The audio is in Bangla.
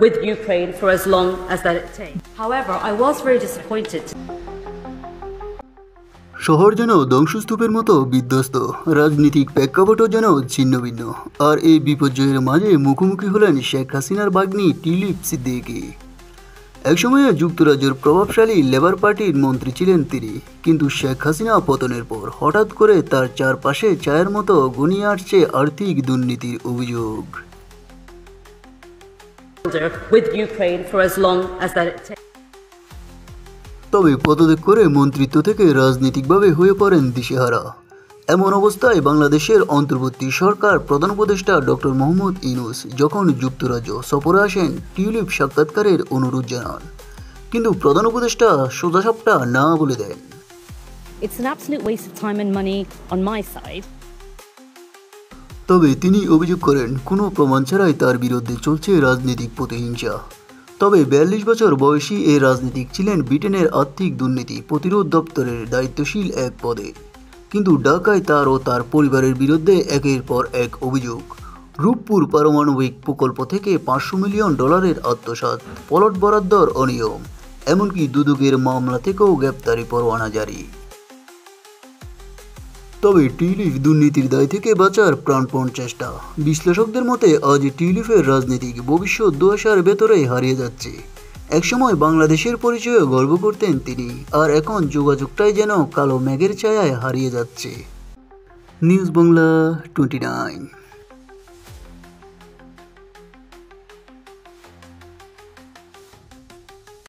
with Ukraine for as long as that it takes. However, I was very disappointed. শহর যেন ধ্বংসস্তূপের মতো বিধ্বস্ত, রাজনৈতিক প্রেক্ষাপটও যেন ছিন্নভিন্ন। আর এই বিপর্যয়ের মাঝে মুখোমুখি হলেন শেখ হাসিনার ভাগ্নি টিউলিপ সিদ্দিকী। একসময়ে যুক্তরাজ্যের প্রভাবশালী লেবার পার্টির মন্ত্রী ছিলেন তিনি, কিন্তু শেখ হাসিনা পতনের পর হঠাৎ করে তার চারপাশে ছায়ার মতো ঘনিয়ে আসছে আর্থিক দুর্নীতির অভিযোগ। With Ukraine for as long as that it takes. তবে পদত্যাগ করে মন্ত্রিত্ব থেকে রাজনৈতিকভাবে হয়ে পড়েন দিশেহারা। এমন অবস্থায় বাংলাদেশের অন্তর্বর্তী সরকার প্রধান উপদেষ্টা ডক্টর মোহাম্মদ ইউনূস যখন যুক্তরাজ্য সফরে আসেন, টিউলিপ সাক্ষাৎকারের অনুরোধ জানান, কিন্তু প্রধান উপদেষ্টা সোজাসাপটা না বলে দেন। It's an absolute waste of time and money on my side. তবে তিনি অভিযোগ করেন কোনো প্রমাণ ছাড়াই তার বিরুদ্ধে চলছে রাজনৈতিক প্রতিহিংসা। তবে 42 বছর বয়সী এই রাজনীতিক ছিলেন ব্রিটেনের আর্থিক দুর্নীতি প্রতিরোধ দপ্তরের দায়িত্বশীল এক পদে, কিন্তু ঢাকায় তার ও তার পরিবারের বিরুদ্ধে একের পর এক অভিযোগ। রূপপুর পারমাণবিক প্রকল্প থেকে $500 মিলিয়ন আত্মসাৎ, প্লট বরাদ্দর অনিয়ম, এমনকি দুদকের মামলা থেকেও গ্রেপ্তারি পরোয়ানা জারি। তবে টিউলিপ দুর্নীতির দায় থেকে বাঁচার প্রাণপণ চেষ্টা। বিশ্লেষকদের মতে আজ টিউলিপের রাজনৈতিক ভবিষ্যৎ দুয়াশার ভেতরেই হারিয়ে যাচ্ছে। একসময় বাংলাদেশের পরিচয়ে গর্ব করতেন তিনি, আর এখন যোগাযোগটাই যেন কালো মেঘের ছায়ায় হারিয়ে যাচ্ছে। নিউজ বাংলা 29।